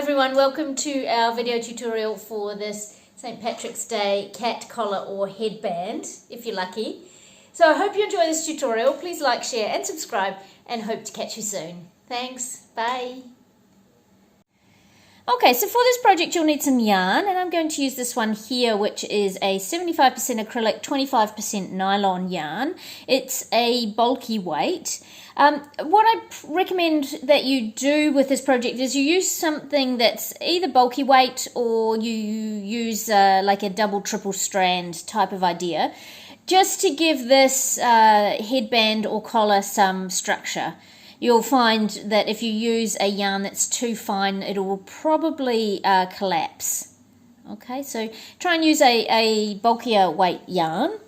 everyone, welcome to our video tutorial for this St. Patrick's Day cat collar or headband, if you're lucky. So I hope you enjoy this tutorial. Please like, share and subscribe, and hope to catch you soon. Thanks, bye. Okay, so for this project you'll need some yarn, and I'm going to use this one here, which is a 75% acrylic, 25% nylon yarn. It's a bulky weight. What I recommend that you do with this project is you use something that's either bulky weight or you use like a double, triple strand type of idea, just to give this headband or collar some structure. You'll find that if you use a yarn that's too fine, it will probably collapse. Okay, so try and use a bulkier weight yarn.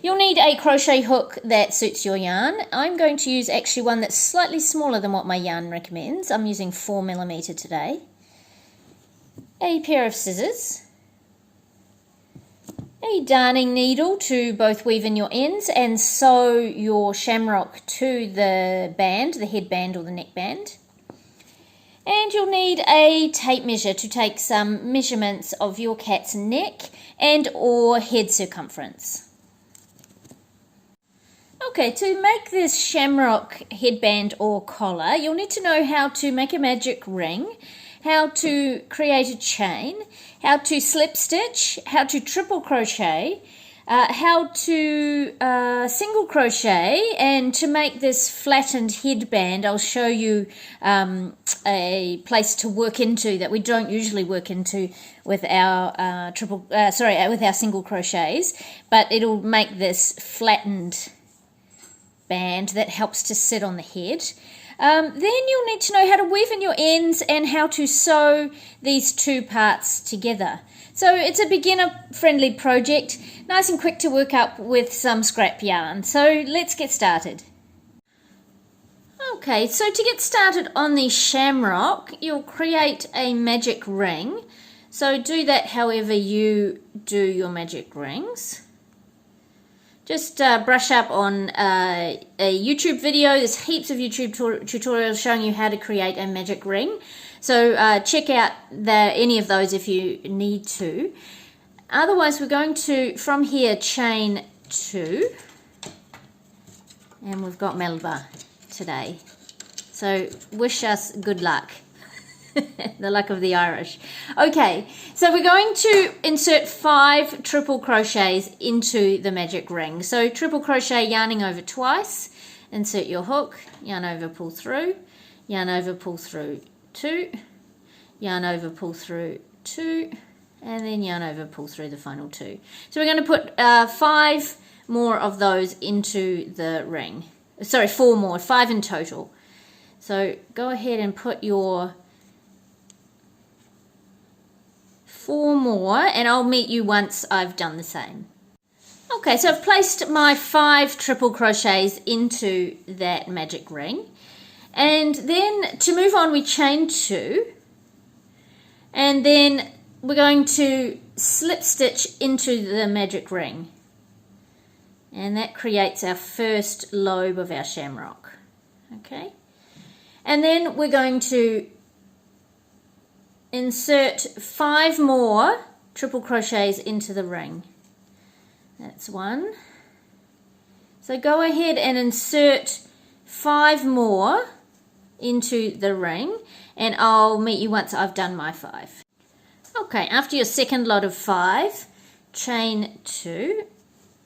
You'll need a crochet hook that suits your yarn. I'm going to use actually one that's slightly smaller than what my yarn recommends. I'm using 4mm today. A pair of scissors. A darning needle to both weave in your ends and sew your shamrock to the band, the headband or the neckband. And you'll need a tape measure to take some measurements of your cat's neck and or head circumference. Okay, to make this shamrock headband or collar, you'll need to know how to make a magic ring, how to create a chain, how to slip stitch, how to triple crochet, how to single crochet, and to make this flattened headband I'll show you a place to work into that we don't usually work into with our with our single crochets, but it'll make this flattened band that helps to sit on the head. Then you'll need to know how to weave in your ends and how to sew these two parts together. So it's a beginner-friendly project, nice and quick to work up with some scrap yarn. So let's get started. Okay, so to get started on the shamrock, you'll create a magic ring. So do that however you do your magic rings. Just brush up on a YouTube video. There's heaps of YouTube tutorials showing you how to create a magic ring. So check out any of those if you need to. Otherwise, we're going to, from here, chain 2. And we've got Melba today. So wish us good luck. The luck of the Irish. Okay, so we're going to insert 5 triple crochets into the magic ring. So triple crochet, yarning over twice, insert your hook, yarn over, pull through, yarn over, pull through 2, yarn over, pull through 2, and then yarn over, pull through the final 2. So we're going to put 5 more of those into the ring. Sorry, 4 more, 5 in total. So go ahead and put your 4 more, and I'll meet you once I've done the same. Okay, so I've placed my 5 triple crochets into that magic ring, and then to move on we chain 2, and then we're going to slip stitch into the magic ring, and that creates our first lobe of our shamrock. Okay, and then we're going to insert 5 more triple crochets into the ring. That's 1. So go ahead and insert 5 more into the ring, and I'll meet you once I've done my 5. Okay, after your second lot of 5, chain 2,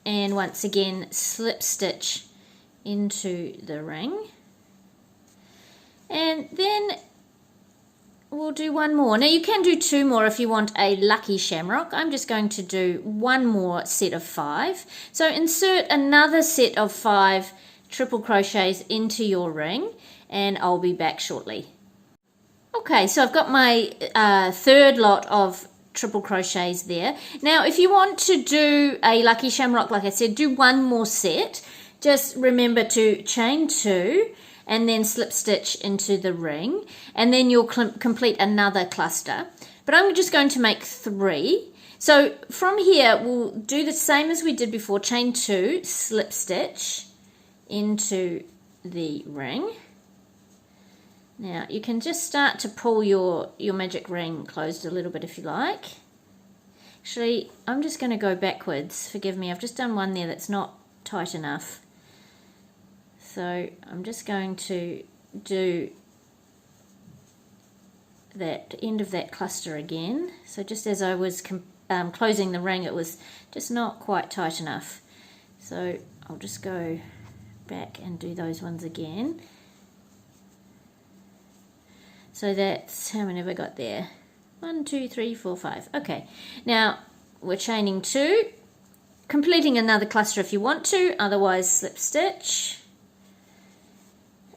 and once again slip stitch into the ring, and then we'll do 1 more. Now you can do 2 more if you want a lucky shamrock. I'm just going to do 1 more set of 5. So insert another set of 5 triple crochets into your ring, and I'll be back shortly. Okay, so I've got my third lot of triple crochets there. Now if you want to do a lucky shamrock, like I said, do 1 more set. Just remember to chain 2 and then slip stitch into the ring, and then you'll complete another cluster. But I'm just going to make 3. So from here we'll do the same as we did before, chain 2, slip stitch into the ring, Now you can just start to pull your magic ring closed a little bit if you like. Actually, I'm just going to go backwards. Forgive me, I've just done one there that's not tight enough. So I'm just going to do that end of that cluster again. So just as I was closing the ring, it was just not quite tight enough. So I'll just go back and do those ones again. So that's, how many have I got there? 1, 2, 3, 4, 5. Okay, now we're chaining 2, completing another cluster if you want to, otherwise slip stitch.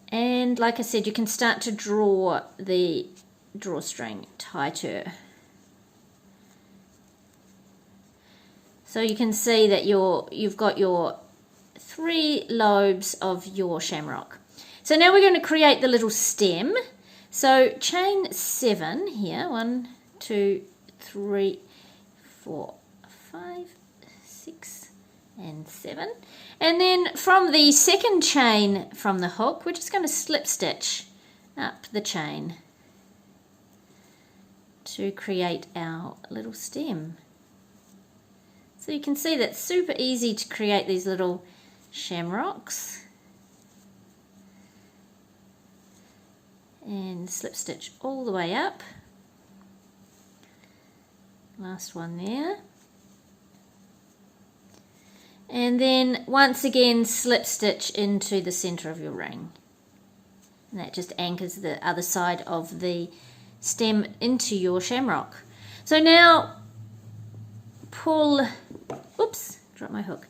And like I said, you can start to draw the drawstring tighter. So you can see that you've got your 3 lobes of your shamrock. So now we're going to create the little stem. So chain 7 here, 1, 2, 3, 4, 5, 6, and 7. And then from the second chain from the hook, we're just going to slip stitch up the chain to create our little stem. So you can see that's super easy to create these little shamrocks. And slip stitch all the way up. Last one there. And then once again slip stitch into the center of your ring. And that just anchors the other side of the stem into your shamrock. So now pull, oops, drop my hook.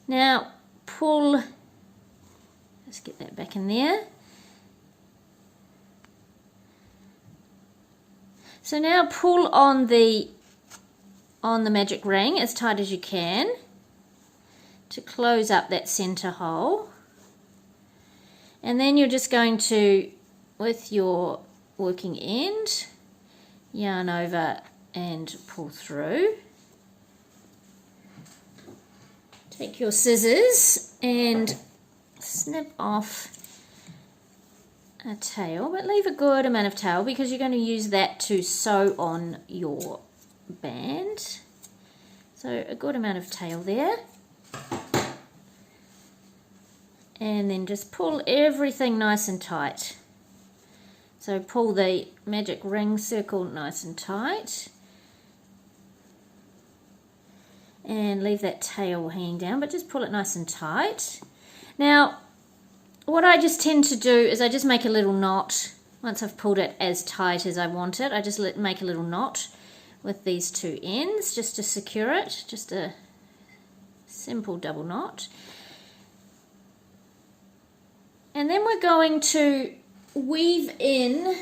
Now pull, let's get that back in there. So now pull on the magic ring as tight as you can to close up that center hole. And then you're just going to, with your working end, yarn over and pull through. Take your scissors and snip off a tail, but leave a good amount of tail because you're going to use that to sew on your band. So a good amount of tail there. And then just pull everything nice and tight. So pull the magic ring circle nice and tight. And leave that tail hanging down, but just pull it nice and tight. Now, what I just tend to do is I just make a little knot. Once I've pulled it as tight as I want it, I just make a little knot with these 2 ends just to secure it. Just a simple double knot. And then we're going to weave in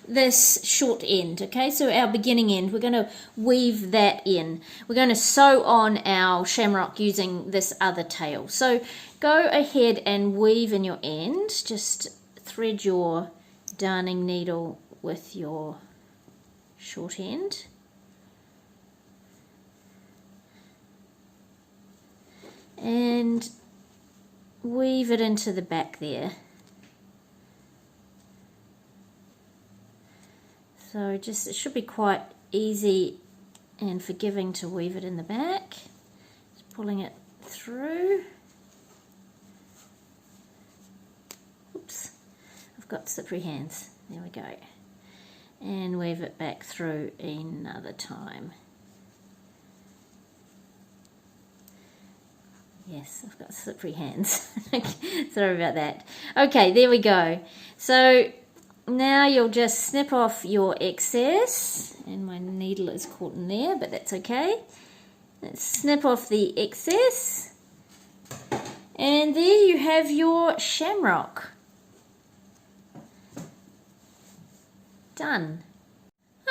this short end, okay, so our beginning end, we're going to weave that in. We're going to sew on our shamrock using this other tail. So go ahead and weave in your end. Just thread your darning needle with your short end. And weave it into the back there. So just, it should be quite easy and forgiving to weave it in the back. Just pulling it through. Oops, I've got slippery hands. There we go. And weave it back through another time. Yes, I've got slippery hands. Sorry about that. Okay, there we go. So now you'll just snip off your excess, and my needle is caught in there, but that's okay. Let's snip off the excess, and there you have your shamrock. Done.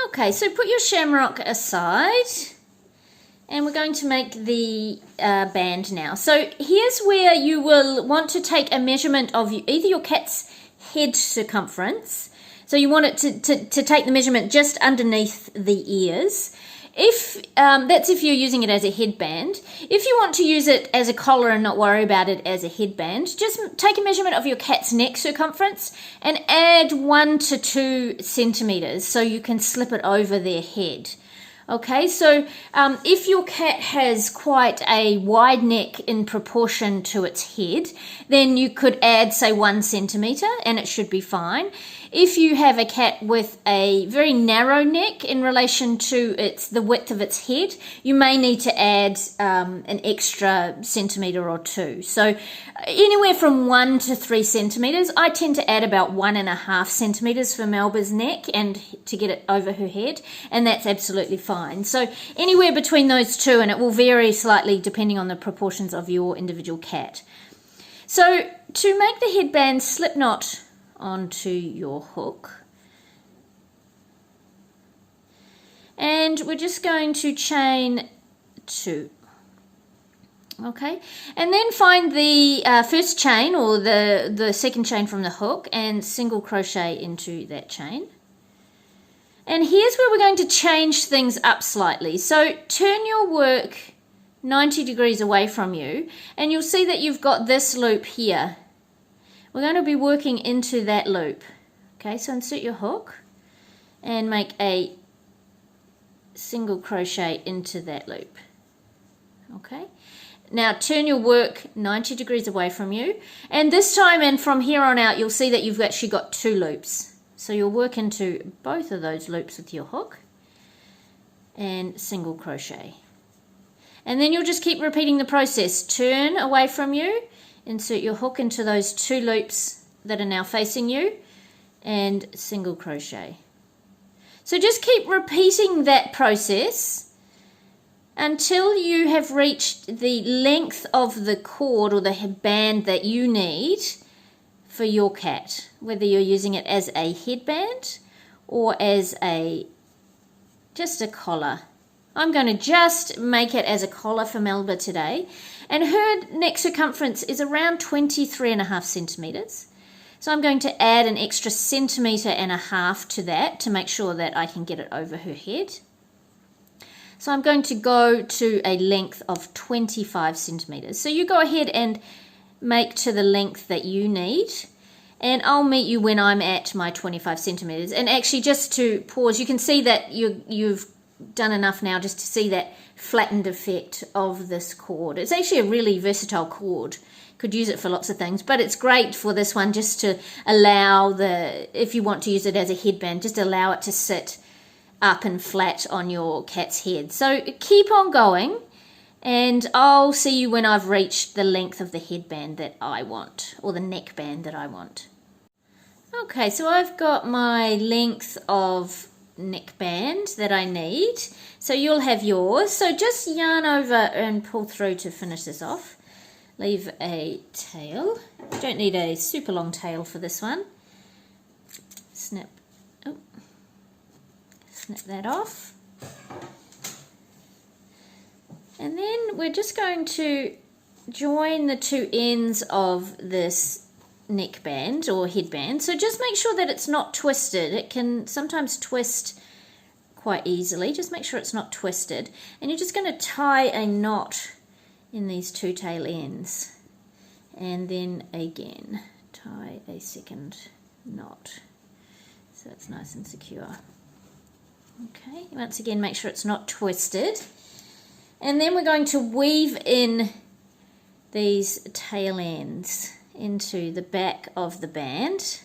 Okay, so put your shamrock aside, and we're going to make the band now. So here's where you will want to take a measurement of either your cat's head circumference, so you want it to take the measurement just underneath the ears, That's if you're using it as a headband. If you want to use it as a collar and not worry about it as a headband, just take a measurement of your cat's neck circumference and add 1 to 2 centimeters so you can slip it over their head. Okay, so if your cat has quite a wide neck in proportion to its head, then you could add, say, 1 centimeter and it should be fine. If you have a cat with a very narrow neck in relation to the width of its head, you may need to add an extra centimeter or 2. So anywhere from 1 to 3 centimeters. I tend to add about 1.5 centimeters for Melba's neck and to get it over her head, and that's absolutely fine. So anywhere between those two, and it will vary slightly depending on the proportions of your individual cat. So to make the headband slip knot onto your hook, and we're just going to chain 2. Okay, and then find the first chain or the second chain from the hook and single crochet into that chain. And here's where we're going to change things up slightly. So turn your work 90 degrees away from you, and you'll see that you've got this loop here. We're going to be working into that loop. Okay, so insert your hook and make a single crochet into that loop. Okay, now turn your work 90 degrees away from you, and this time and from here on out you'll see that you've actually got 2 loops. So you'll work into both of those loops with your hook and single crochet. And then you'll just keep repeating the process. Turn away from you, insert your hook into those 2 loops that are now facing you, and single crochet. So just keep repeating that process until you have reached the length of the cord or the band that you need for your cat, whether you're using it as a headband or as just a collar. I'm going to just make it as a collar for Melba today, and her neck circumference is around 23.5 centimeters. So I'm going to add an extra 1.5 centimeters to that to make sure that I can get it over her head. So I'm going to go to a length of 25 centimeters. So you go ahead and make to the length that you need, and I'll meet you when I'm at my 25 centimeters. And actually, just to pause, you can see that you've done enough now just to see that flattened effect of this cord. It's actually a really versatile cord. Could use it for lots of things, but it's great for this one just to allow if you want to use it as a headband, just allow it to sit up and flat on your cat's head. So keep on going, and I'll see you when I've reached the length of the headband that I want, or the neckband that I want. Okay, so I've got my length of neckband that I need. So you'll have yours. So just yarn over and pull through to finish this off. Leave a tail. You don't need a super long tail for this one. Snip that off. And then we're just going to join the 2 ends of this neckband or headband. So just make sure that it's not twisted. It can sometimes twist quite easily. Just make sure it's not twisted. And you're just going to tie a knot in these 2 tail ends. And then again, tie a second knot. So it's nice and secure. Okay, once again, make sure it's not twisted. And then we're going to weave in these tail ends into the back of the band.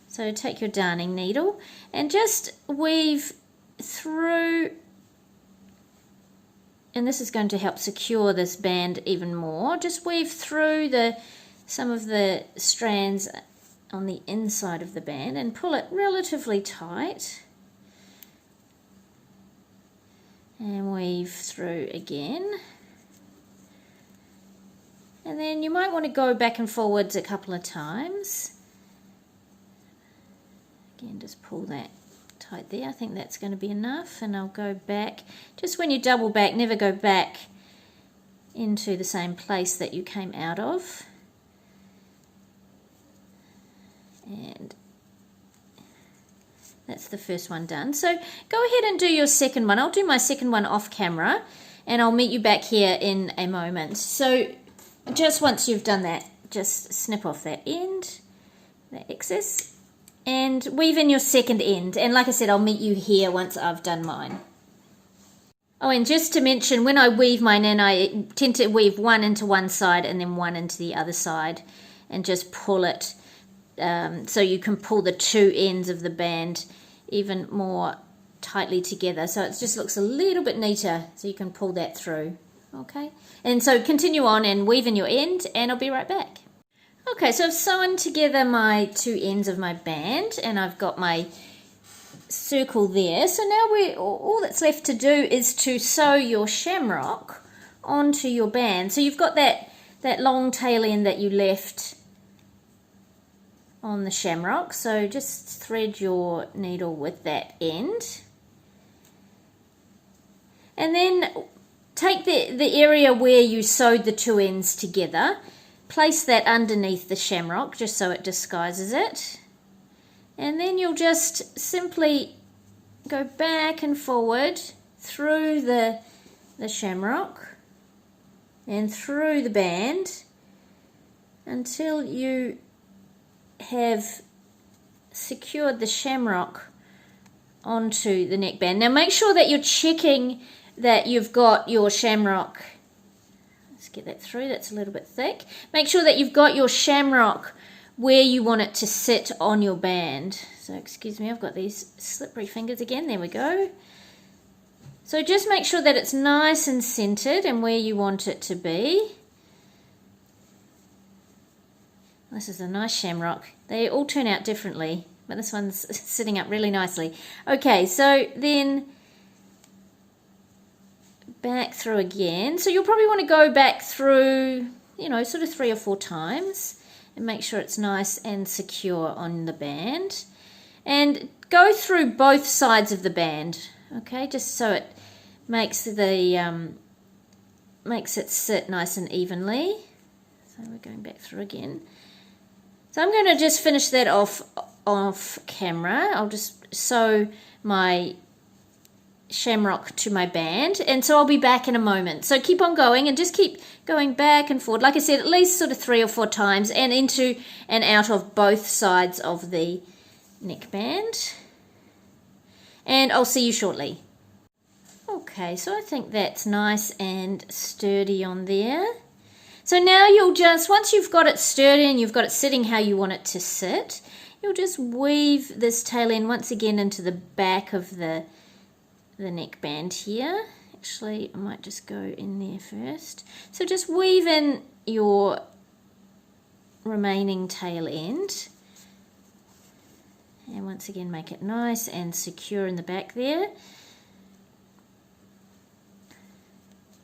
So take your darning needle and just weave through, and this is going to help secure this band even more. Just weave through some of the strands on the inside of the band and pull it relatively tight. And weave through again. And then you might want to go back and forwards a couple of times. Again, just pull that tight there. I think that's going to be enough, and I'll go back. Just when you double back, never go back into the same place that you came out of. That's the first one done. So go ahead and do your second one. I'll do my second one off camera and I'll meet you back here in a moment. So just once you've done that, just snip off that end, that excess, and weave in your second end. And like I said, I'll meet you here once I've done mine. Oh, and just to mention, when I weave mine in, I tend to weave one into one side and then one into the other side and just pull it so you can pull the two ends of the band even more tightly together. So it just looks a little bit neater, so you can pull that through. Okay, and so continue on and weave in your end and I'll be right back. Okay, so I've sewn together my two ends of my band and I've got my circle there. So now all that's left to do is to sew your shamrock onto your band. So you've got that long tail end that you left on the shamrock. So just thread your needle with that end. And then take the area where you sewed the two ends together, place that underneath the shamrock just so it disguises it. And then you'll just simply go back and forward through the shamrock and through the band until you have secured the shamrock onto the neckband. Now make sure that you're checking that you've got your shamrock. Let's get that through, that's a little bit thick. Make sure that you've got your shamrock where you want it to sit on your band. So excuse me, I've got these slippery fingers again. There we go. So just make sure that it's nice and centered and where you want it to be. This is a nice shamrock. They all turn out differently, but this one's sitting up really nicely. Okay, so then back through again. So you'll probably want to go back through, you know, sort of 3 or 4 times and make sure it's nice and secure on the band. And go through both sides of the band, okay, just so it makes it sit nice and evenly. So we're going back through again. So I'm going to just finish that off camera. I'll just sew my shamrock to my band, and so I'll be back in a moment. So keep on going and just keep going back and forward, like I said, at least sort of 3 or 4 times, and into and out of both sides of the neckband. And I'll see you shortly. Okay, so I think that's nice and sturdy on there. So now you'll just, once you've got it sturdy and you've got it sitting how you want it to sit, you'll just weave this tail end once again into the back of the neckband here. Actually, I might just go in there first. So just weave in your remaining tail end. And once again, make it nice and secure in the back there.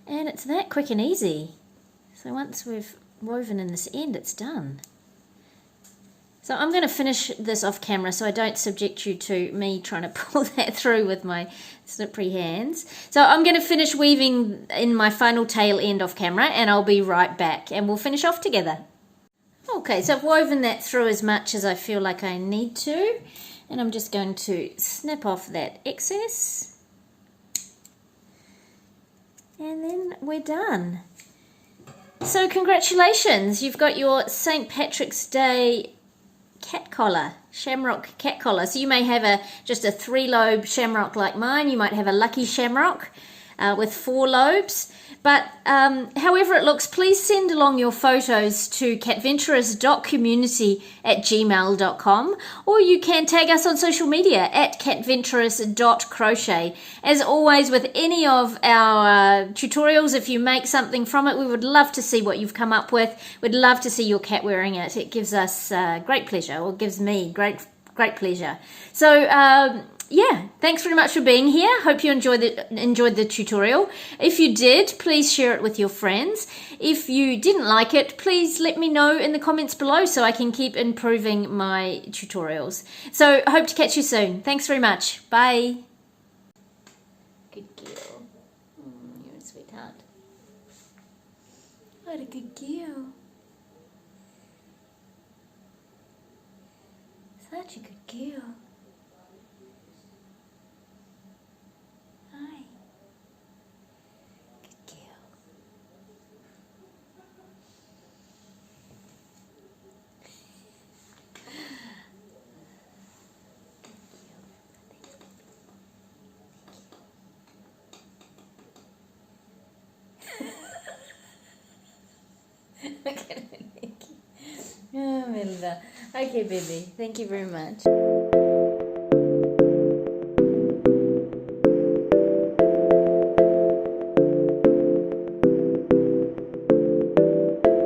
And it's that quick and easy. So once we've woven in this end, it's done. So I'm going to finish this off camera so I don't subject you to me trying to pull that through with my slippery hands. So I'm going to finish weaving in my final tail end off camera and I'll be right back and we'll finish off together. Okay, so I've woven that through as much as I feel like I need to, and I'm just going to snip off that excess. And then we're done. So congratulations, you've got your St. Patrick's Day cat collar, shamrock cat collar. So you may have just a 3-lobe shamrock like mine. You might have a lucky shamrock with 4 lobes. But however it looks, please send along your photos to catventurous.community@gmail.com, or you can tag us on social media at catventurous.crochet. As always, with any of our tutorials, if you make something from it, we would love to see what you've come up with. We'd love to see your cat wearing it. It gives us great pleasure, or gives me great pleasure. So yeah, thanks very much for being here. Hope you enjoyed the tutorial. If you did, please share it with your friends. If you didn't like it, please let me know in the comments below so I can keep improving my tutorials. So I hope to catch you soon. Thanks very much. Bye. Good girl. You're a sweetheart. What a good girl. Such a good girl. Melba. Okay, baby. Thank you very much.